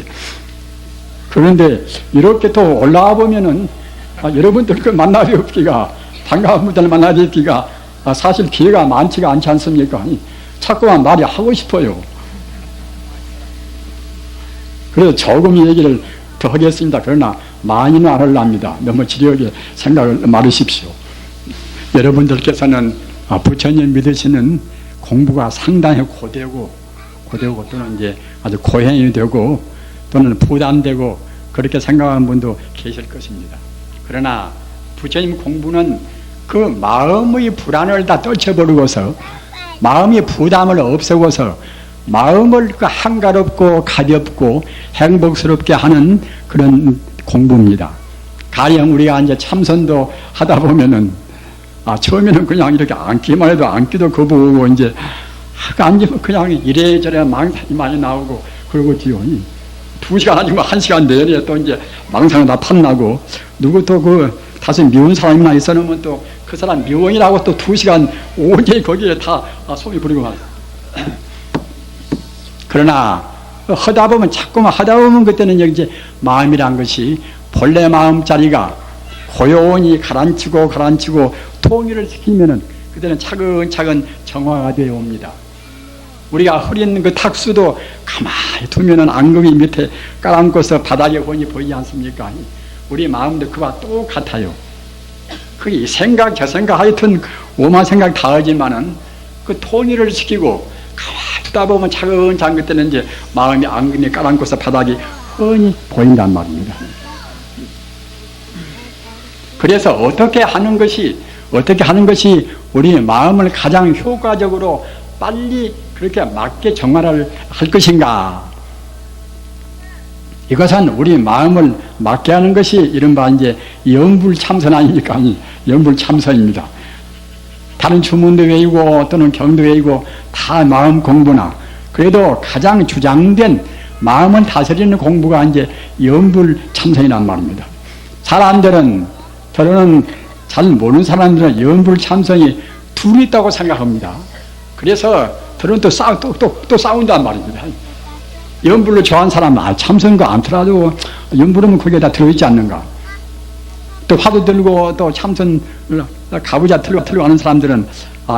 그런데 이렇게 또 올라와 보면은 여러분들 그 만나기 없기가, 반가운 분들 만나기 없기가 사실 기회가 많지가 않지 않습니까? 자꾸만 말이 하고 싶어요. 그래서 조금 얘기를 더 하겠습니다. 그러나 많이는 안 하려합니다. 너무 지력에 생각을 말으십시오. 여러분들께서는 부처님 믿으시는 공부가 상당히 고되고 또는 이제 아주 고행이 되고 또는 부담되고 그렇게 생각하는 분도 계실 것입니다. 그러나 부처님 공부는 그 마음의 불안을 다 떨쳐버리고서 마음의 부담을 없애고서 마음을 그 한가롭고 가볍고 행복스럽게 하는 그런 공부입니다. 가령 우리가 이제 참선도 하다 보면은 처음에는 그냥 이렇게 앉기만 해도 앉기도 거부하고 이제 앉으면 그냥 이래저래 망상이 많이 나오고 그러고지요. 2시간 아니고 1시간 내내 또 이제 망상이 다 판나고 누구 또 그 다시 미운 사람이나 있어놓으면 또 그 사람 미원이라고 또 2시간 온전히 거기에 다 속이 부리고 가요. 그러나 하다 보면 자꾸만 하다 보면 그때는 이제 마음이란 것이 본래 마음자리가 고요히 가라앉히고 통일을 시키면은 그때는 차근차근 정화가 되어 옵니다. 우리가 흐린 그 탁수도 가만히 두면은 앙금이 밑에 깔아앉고서 바닥에 훤히 보이지 않습니까? 우리 마음도 그와 똑같아요. 그게 생각 저생각 하여튼 오만 생각 다 하지만은 그 통일을 시키고 가만히 두다 보면 차근차근 그때는 이제 마음이 앙금이 깔아앉고서 바닥이 훤히 보인단 말입니다. 그래서 어떻게 하는 것이 우리 마음을 가장 효과적으로 빨리 그렇게 맞게 정화를 할 것인가? 이것은 우리 마음을 맞게 하는 것이 이른바 이제 영불참선 아닙니까? 영불참선입니다. 다른 주문도 외우고 또는 경도 외우고 다 마음 공부나 그래도 가장 주장된 마음을 다스리는 공부가 이제 영불참선이란 말입니다. 사람들은 저는 잘 모르는 사람들은 영불참선이 둘이 있다고 생각합니다. 그래서 저는 또 싸운단 말입니다. 영불로 좋아하는 사람은 참선거 안 틀어도 영불은 거기에 다 들어있지 않는가. 또 화두 들고 또 참선 가부자 틀고 하는 사람들은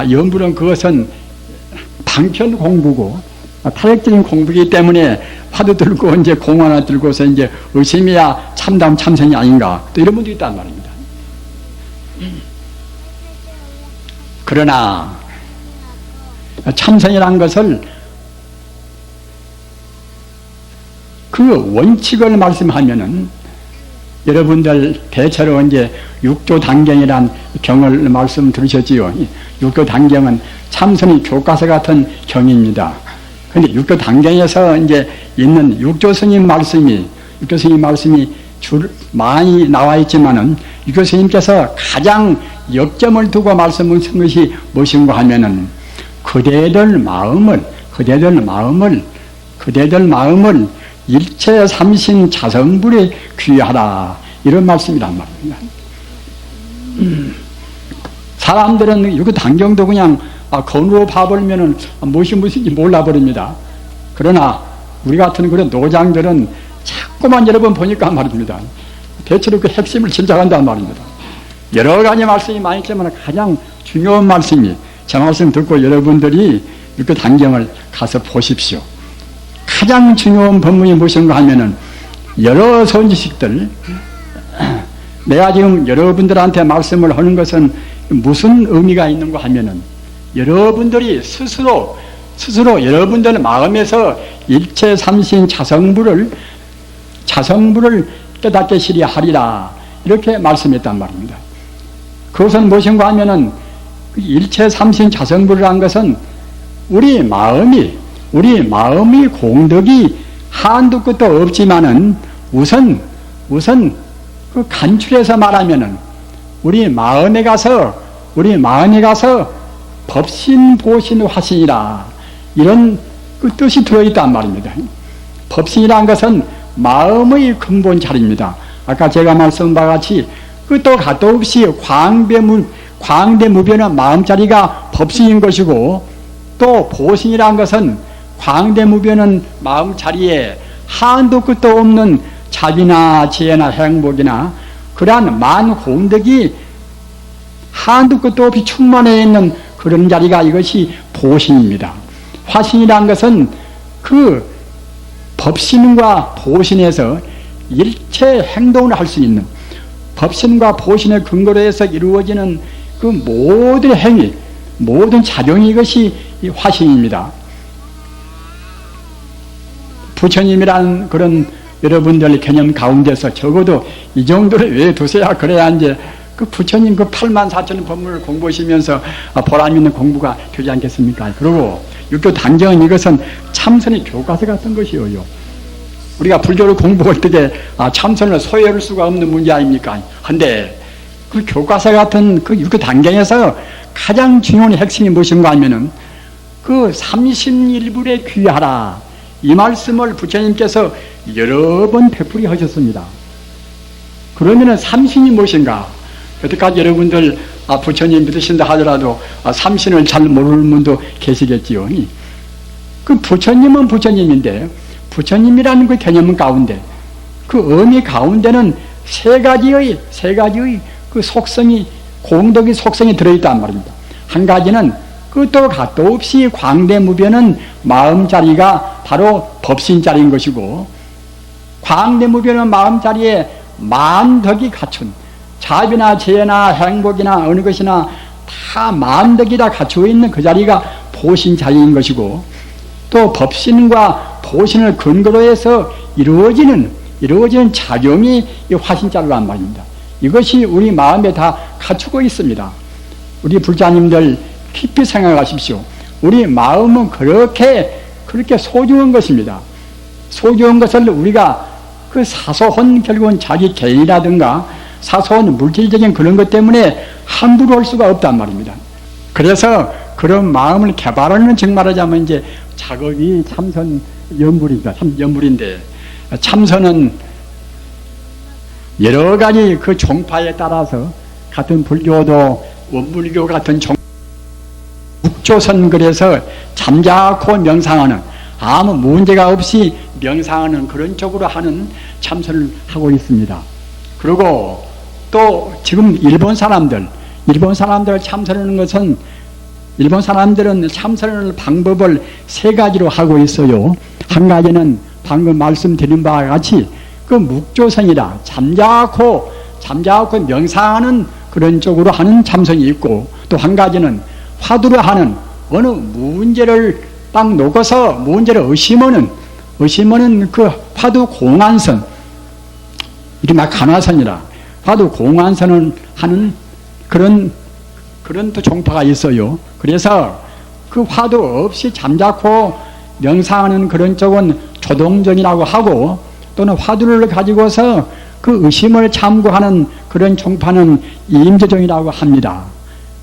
영불은 그것은 방편 공부고 타격적인 공부이기 때문에 화두 들고 이제 공 하나 들고서 이제 의심이야 참담 참선이 아닌가. 또 이런 분도 있단 말입니다. 그러나 참선이라는 것을 그 원칙을 말씀하면은 여러분들 대체로 이제 육조 단경이란 경을 말씀 들으셨지요. 육조 단경은 참선이 교과서 같은 경입니다. 그런데 육조 단경에서 이제 있는 육조 스님 말씀이 많이 나와 있지만은 육조 스님께서 가장 역점을 두고 말씀하신 것이 무엇인가 하면은 그대들 마음을 일체 삼신 자성불에 귀하라 이런 말씀이란 말입니다. 사람들은 이거 단경도 그냥 건으로 봐버리면은 무엇인지 몰라버립니다. 그러나 우리 같은 그런 노장들은 자꾸만 여러 번 보니까 말입니다. 대체로 그 핵심을 짐작한단 말입니다. 여러 가지 말씀이 많이 있지만 가장 중요한 말씀이 제 말씀 듣고 여러분들이 이렇게 단경을 가서 보십시오. 가장 중요한 법문이 무엇인가 하면은 여러 선지식들 내가 지금 여러분들한테 말씀을 하는 것은 무슨 의미가 있는가 하면은 여러분들이 스스로 여러분들 마음에서 일체 삼신 자성불을 깨닫게 시리하리라 이렇게 말씀했단 말입니다. 그것은 무엇인가 하면은 일체 삼신 자성불이라는 것은 우리 마음이 공덕이 한도 끝도 없지만은 우선 그 간추려서 말하면은 우리 마음에 가서 법신 보신 화신이라 이런 그 뜻이 들어있단 말입니다. 법신이라는 것은 마음의 근본 자리입니다. 아까 제가 말씀한 바와 같이 끝도 갓도 없이 광대무변한 마음자리가 법신인 것이고 또 보신이란 것은 광대무변은 마음 자리에 한도 끝도 없는 자비나 지혜나 행복이나 그러한 만功德이 한도 끝도 없이 충만해 있는 그런 자리가 이것이 보신입니다. 화신이란 것은 그 법신과 보신에서 일체 행동을 할 수 있는 법신과 보신의 근거로 해서 이루어지는 그 모든 행위, 모든 작용이 이것이 이 화신입니다. 부처님이라는 그런 여러분들 개념 가운데서 적어도 이 정도를 왜 두세요? 그래야 이제 그 부처님 그 84,000 법문을 공부하시면서 보람 있는 공부가 되지 않겠습니까? 그리고 육교 단정은 이것은 참선의 교과서 같은 것이에요. 우리가 불교를 공부할 때 참선을 소외할 수가 없는 문제 아닙니까? 근데 그 교과서 같은 그 육교 단경에서 가장 중요한 핵심이 무엇인가 하면은 그 31불에 귀하라. 이 말씀을 부처님께서 여러 번 되풀이 하셨습니다. 그러면은 삼신이 무엇인가? 여태까지 여러분들 부처님 믿으신다 하더라도 삼신을 잘 모르는 분도 계시겠지요. 그 부처님은 부처님인데 부처님이라는 그 개념 가운데 그 의미 가운데는 세 가지의 그 속성이 공덕의 속성이 들어있단 말입니다. 한 가지는 끝도 갓도 없이 광대무변은 마음자리가 바로 법신자리인 것이고 광대무변은 마음자리에 만덕이 갖춘 자비나 지혜나 행복이나 어느 것이나 다 만덕이 다 갖추어 있는 그 자리가 보신자리인 것이고 또 법신과 보신을 근거로 해서 이루어지는 작용이 이 화신자리란 말입니다. 이것이 우리 마음에 다 갖추고 있습니다. 우리 불자님들 깊이 생각하십시오. 우리 마음은 그렇게 소중한 것입니다. 소중한 것을 우리가 그 사소한 결국은 자기 개인이라든가 사소한 물질적인 그런 것 때문에 함부로 할 수가 없단 말입니다. 그래서 그런 마음을 개발하는 즉 말하자면 이제 작업이 참선 연불입니다. 연불인데 참선은 여러 가지 그 종파에 따라서 같은 불교도 원불교 같은 묵조선 그래서 잠자코 명상하는 아무 문제가 없이 명상하는 그런 쪽으로 하는 참선을 하고 있습니다. 그리고 또 지금 일본 사람들 참선하는 것은 일본 사람들은 참선하는 방법을 세 가지로 하고 있어요. 한 가지는 방금 말씀드린 바와 같이 그 묵조선이라 잠자코 명상하는 그런 쪽으로 하는 참선이 있고 또 한 가지는 화두로 하는 어느 문제를 딱 놓고서 문제를 의심하는 그 화두 공안선 이른바 간화선이라 화두 공안선을 하는 그런 또 종파가 있어요. 그래서 그 화두 없이 잠자코 명상하는 그런 쪽은 조동정이라고 하고 또는 화두를 가지고서 그 의심을 참고하는 그런 종파는 임조정이라고 합니다.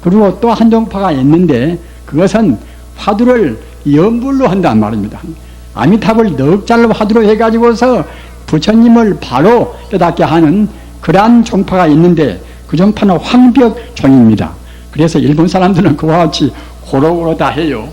그리고 또 한 종파가 있는데 그것은 화두를 연불로 한단 말입니다. 아미타불 넉자를 화두로 해가지고서 부처님을 바로 깨닫게 하는 그러한 종파가 있는데 그 종파는 황벽종입니다. 그래서 일본 사람들은 그와 같이 고루고루 다 해요.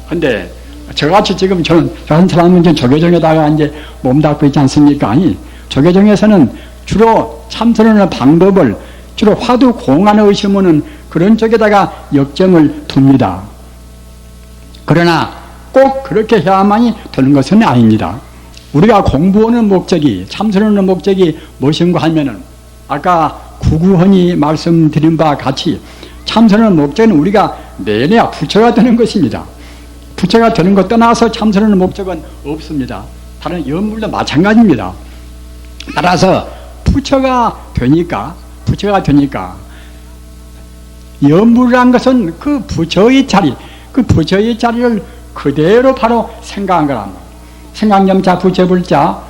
근데 저같이 지금 저런 사람은 이제 조계종에다가 이제 몸담고 있지 않습니까? 아니, 조계종에서는 주로 참선하는 방법을 주로 화두 공안을 의심하는 그런 쪽에다가 역점을 둡니다. 그러나 꼭 그렇게 해야만이 되는 것은 아닙니다. 우리가 공부하는 목적이, 참선하는 목적이 무엇인가 하면은 아까 구구헌이 말씀드린 바와 같이 참선하는 목적은 우리가 내내야 부처가 되는 것입니다. 부처가 되는 것 떠나서 참선하는 목적은 없습니다. 다른 연불도 마찬가지입니다. 따라서 부처가 되니까 연불이란 것은 그 부처의 자리를 그대로 바로 생각한 거란 말이에요. 생각념자 부처불자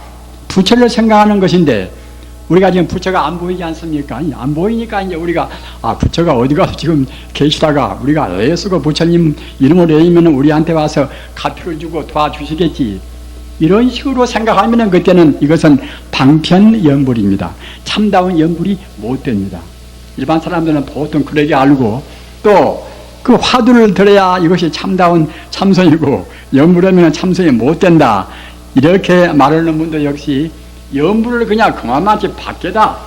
부처를 생각하는 것인데 우리가 지금 부처가 안 보이지 않습니까? 안 보이니까 이제 우리가 부처가 어디 가서 지금 계시다가 우리가 애쓰고 부처님 이름을 외우면 우리한테 와서 가표를 주고 도와주시겠지. 이런 식으로 생각하면 그때는 이것은 방편 연불입니다. 참다운 연불이 못 됩니다. 일반 사람들은 보통 그러게 알고 또 그 화두를 들어야 이것이 참다운 참선이고 염불하면 참선이 못 된다. 이렇게 말하는 분도 역시 염불을 그냥 그만마치 밖에다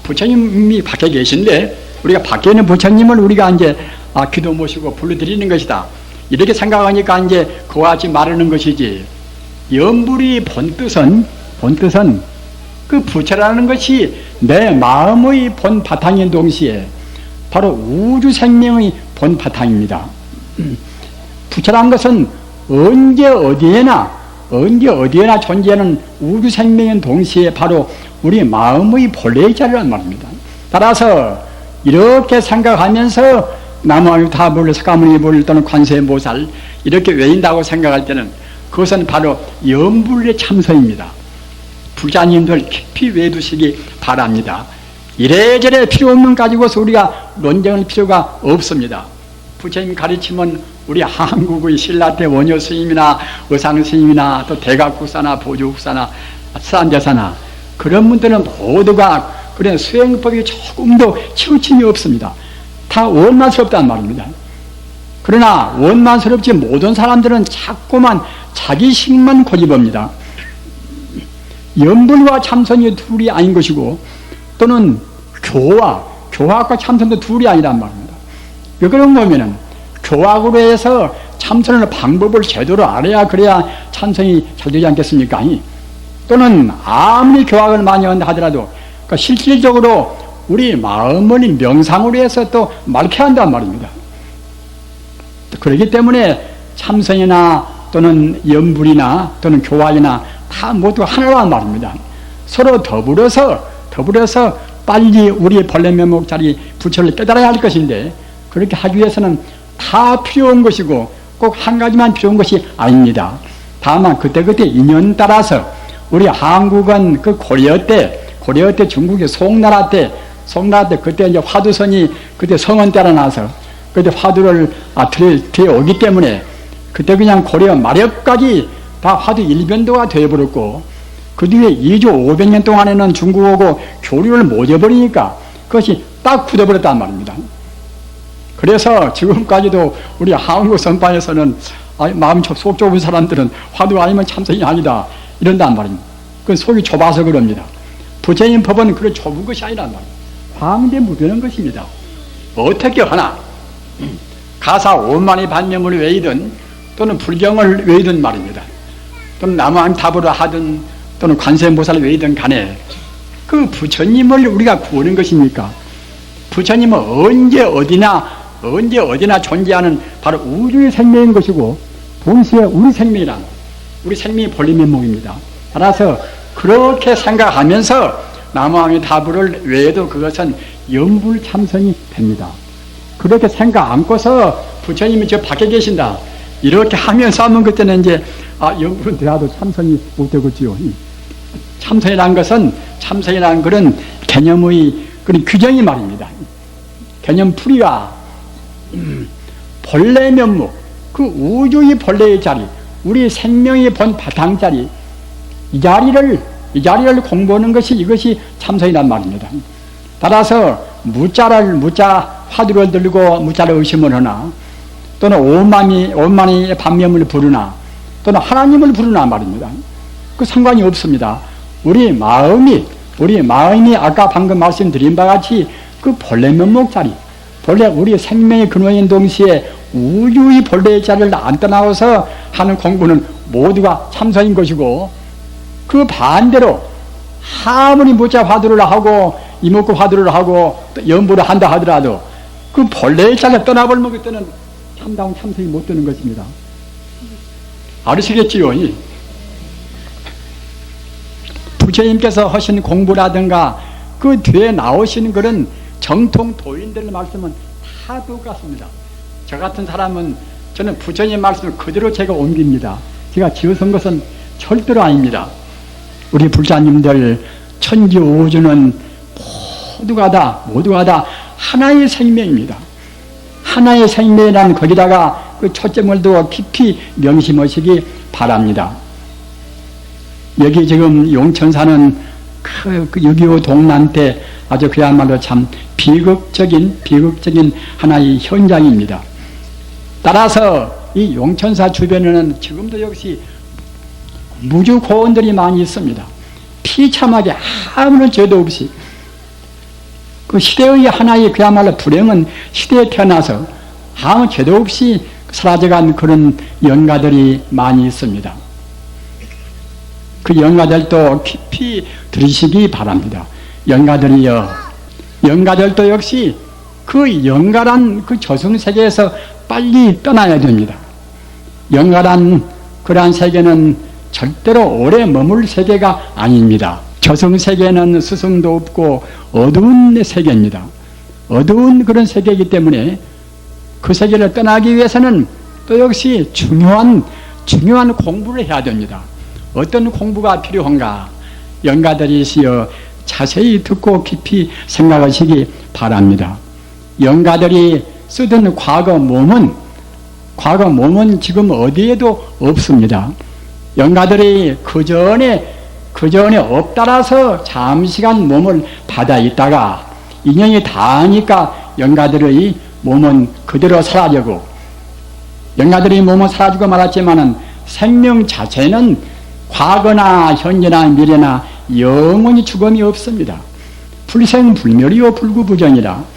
부처님이 밖에 계신데 우리가 밖에 있는 부처님을 우리가 이제 기도 모시고 불러드리는 것이다. 이렇게 생각하니까 이제 그와 같이 말하는 것이지. 염불이 본뜻은 그 부처라는 것이 내 마음의 본 바탕인 동시에 바로 우주 생명의 본 바탕입니다. 부처라는 것은 언제 어디에나 존재하는 우주 생명인 동시에 바로 우리 마음의 본래의 자리란 말입니다. 따라서 이렇게 생각하면서 나무아미타불, 석가모니불 또는 관세음보살 이렇게 외인다고 생각할 때는 그것은 바로 염불의 참선입니다. 부자님들 깊이 외두시기 바랍니다. 이래저래 필요 없는 가지고서 우리가 논쟁할 필요가 없습니다. 부처님 가르치면 우리 한국의 신라태 원효 스님이나 의상 스님이나 또 대각국사나 보주국사나 수산대사나 그런 분들은 모두가 그런 수행법이 조금도 치우침이 없습니다. 다 원만스럽단 말입니다. 그러나 원만스럽지 모든 사람들은 자꾸만 자기식만 고집합니다. 염불과 참선이 둘이 아닌 것이고 또는 교학과 참선도 둘이 아니란 말입니다. 왜 그런 거면은 교학으로 해서 참선의 방법을 제대로 알아야 그래야 참선이 잘 되지 않겠습니까? 또는 아무리 교학을 많이 한다 하더라도 그러니까 실질적으로 우리 마음을 명상으로 해서 또 맑게 한단 말입니다. 그렇기 때문에 참선이나 또는 염불이나 또는 교학이나 다 모두 하나란 말입니다. 서로 더불어서 빨리 우리의 본래 면목 자리 부처를 깨달아야 할 것인데 그렇게 하기 위해서는 다 필요한 것이고 꼭 한 가지만 필요한 것이 아닙니다. 다만 그때그때 인연 따라서 우리 한국은 그 고려 때 중국의 송나라 때 그때 이제 화두선이 그때 성원 따라 나서 그때 화두를 들여오기 때문에 그때 그냥 고려 마렵까지 다 화두 일변도가 되어버렸고 그 뒤에 2조 500년 동안에는 중국하고 교류를 못 해버리니까 그것이 딱 굳어버렸단 말입니다. 그래서 지금까지도 우리 한국 선파에서는 마음 속 좁은 사람들은 화두 아니면 참선이 아니다 이런단 말입니다. 그건 속이 좁아서 그럽니다. 부처님 법은 그런 좁은 것이 아니란 말입니다. 황대무변한 것입니다. 어떻게 하나 가사 오만의 반념을 외이든 또는 불경을 외이든 말입니다. 또는 나무아미타불을 하든 또는 관세음보살을 외이든 간에 그 부처님을 우리가 구하는 것입니까? 부처님은 언제 어디나 존재하는 바로 우주의 생명인 것이고 동시에 우리 생명이란 우리 생명의 본래 면목입니다. 따라서 그렇게 생각하면서 나무아미타불을 외에도 그것은 염불 참선이 됩니다. 그렇게 생각 않고서 부처님이 저 밖에 계신다 이렇게 하면서 하면 그때는 이제 염불은 되어도 참선이 못 되겠지요. 참선이라는 그런 개념의 그런 규정이 말입니다. 개념 풀이가 본래 면목, 그 우주의 본래의 자리, 우리 생명의 본 바탕 자리, 이 자리를 공부하는 것이 이것이 참선이란 말입니다. 따라서 무자 화두를 들고 무자를 의심을 하나 또는 오만의 반면을 부르나 또는 하나님을 부르나 말입니다. 그 상관이 없습니다. 우리 마음이 아까 방금 말씀드린 바와 같이 그 본래 면목 자리, 본래 우리 생명의 근원인 동시에 우주의 본래의 자리를 안 떠나서 하는 공부는 모두가 참선인 것이고 그 반대로 아무리 무자 화두를 하고 이목구 화두를 하고 염불을 한다 하더라도 그 본래의 자리를 떠나버리면 그때는 참다운 참선이 못 되는 것입니다. 알으시겠지요? 부처님께서 하신 공부라든가 그 뒤에 나오시는 그런 정통 도인들의 말씀은 다 똑같습니다. 저 같은 사람은 저는 부처님 말씀을 그대로 제가 옮깁니다. 제가 지어선 것은 절대로 아닙니다. 우리 불자님들 천지 우주는 모두가 다 하나의 생명입니다. 하나의 생명이란 거기다가 그 초점을 두어 깊이 명심하시기 바랍니다. 여기 지금 용천사는 그 6.25 동란 때 아주 그야말로 참 비극적인 하나의 현장입니다. 따라서 이 용천사 주변에는 지금도 역시 무주고원들이 많이 있습니다. 비참하게 아무런 죄도 없이 그 시대의 하나의 그야말로 불행한 시대에 태어나서 아무 죄도 없이 사라져간 그런 영가들이 많이 있습니다. 그 영가들도 깊이 들으시기 바랍니다. 영가들이요, 영가들도 역시 그 영가란 그 저승세계에서 빨리 떠나야 됩니다. 영가란 그러한 세계는 절대로 오래 머물 세계가 아닙니다. 저승세계는 스승도 없고 어두운 세계입니다. 어두운 그런 세계이기 때문에 그 세계를 떠나기 위해서는 또 역시 중요한 공부를 해야 됩니다. 어떤 공부가 필요한가? 영가들이시여 자세히 듣고 깊이 생각하시기 바랍니다. 영가들이 쓰던 과거 몸은 지금 어디에도 없습니다. 영가들이 그 전에 없다라서 잠시간 몸을 받아 있다가 인연이 닿으니까 영가들의 몸은 그대로 사라지고, 영가들의 몸은 사라지고 말았지만은 생명 자체는 과거나 현재나 미래나 영원히 죽음이 없습니다. 불생불멸이요 불구부전이라.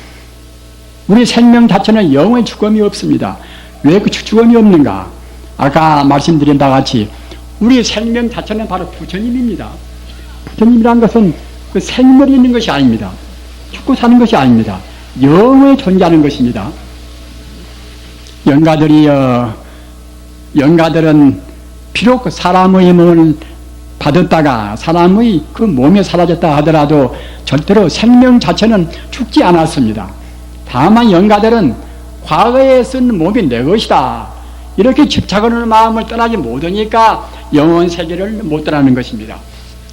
우리 생명 자체는 영원히 죽음이 없습니다. 왜 그 죽음이 없는가? 아까 말씀드린 바와 같이 우리 생명 자체는 바로 부처님입니다. 부처님이란 것은 그 생물이 있는 것이 아닙니다. 죽고 사는 것이 아닙니다. 영원히 존재하는 것입니다. 영가들은 비록 그 사람의 몸을 받았다가 사람의 그 몸이 사라졌다 하더라도 절대로 생명 자체는 죽지 않았습니다. 다만 영가들은 과거에 쓴 몸이 내 것이다, 이렇게 집착하는 마음을 떠나지 못하니까 영원 세계를 못 떠나는 것입니다.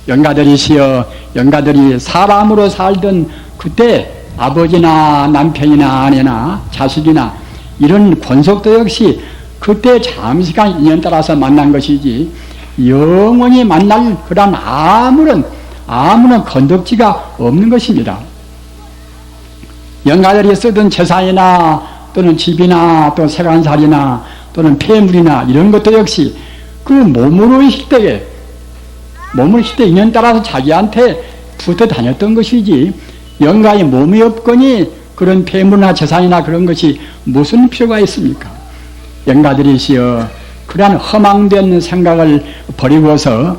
영가들이 사람으로 살던 그때 아버지나 남편이나 아내나 자식이나 이런 권속도 역시 그때 잠시간 인연 따라서 만난 것이지 영원히 만날 그런 아무런 건덕지가 없는 것입니다. 영가들이 쓰던 재산이나 또는 집이나 또 세간살이나 또는 폐물이나 이런 것도 역시 그 몸으로의 희대에 인연 따라서 자기한테 붙어 다녔던 것이지, 영가의 몸이 없거니 그런 폐물이나 재산이나 그런 것이 무슨 필요가 있습니까? 영가들이시여 그러한 허망된 생각을 버리고서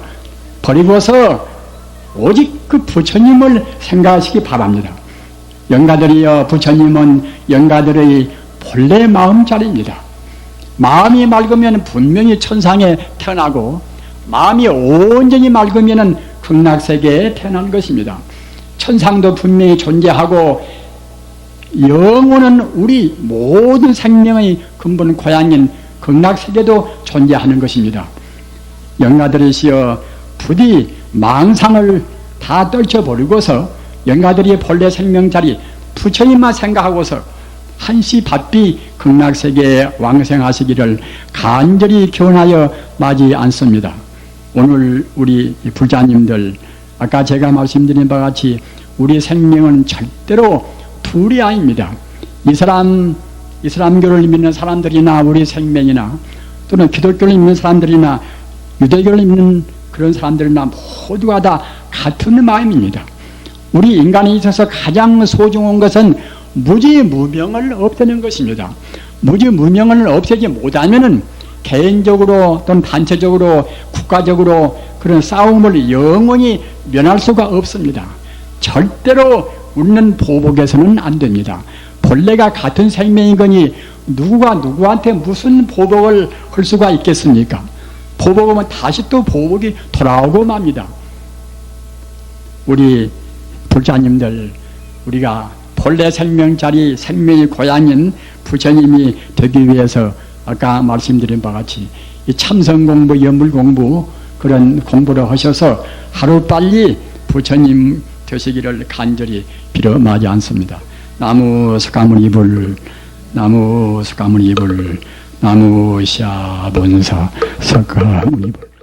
오직 그 부처님을 생각하시기 바랍니다. 영가들이여, 부처님은 영가들의 본래 마음자리입니다. 마음이 맑으면 분명히 천상에 태어나고, 마음이 온전히 맑으면 극락세계에 태어난 것입니다. 천상도 분명히 존재하고, 영혼은 우리 모든 생명의 근본 고향인 극락세계도 존재하는 것입니다. 영가들이시여 부디 망상을 다 떨쳐버리고서 영가들이 본래 생명자리 부처님만 생각하고서 한시 바삐 극락세계에 왕생하시기를 간절히 기원하여 맞이 않습니다. 오늘 우리 불자님들, 아까 제가 말씀드린 바와 같이 우리 생명은 절대로 둘이 아닙니다. 이슬람교를 믿는 사람들이나 우리 생명이나 또는 기독교를 믿는 사람들이나 유대교를 믿는 그런 사람들이나 모두가 다 같은 마음입니다. 우리 인간에 있어서 가장 소중한 것은 무지무명을 없애는 것입니다. 무지무명을 없애지 못하면은 개인적으로 또는 단체적으로 국가적으로 그런 싸움을 영원히 면할 수가 없습니다. 절대로 우리는 보복해서는 안 됩니다. 본래가 같은 생명이거니 누구가 누구한테 무슨 보복을 할 수가 있겠습니까? 보복하면 다시 또 보복이 돌아오고 맙니다. 우리 불자님들, 우리가 본래 생명자리 생명의 고향인 부처님이 되기 위해서 아까 말씀드린 바와 같이 이 참선공부, 연불공부 그런 공부를 하셔서 하루빨리 부처님 되시기를 간절히 빌어 마지 않습니다. 나무 석가모니불, 나무 석가모니불, 나무 샤본사 석가모니불.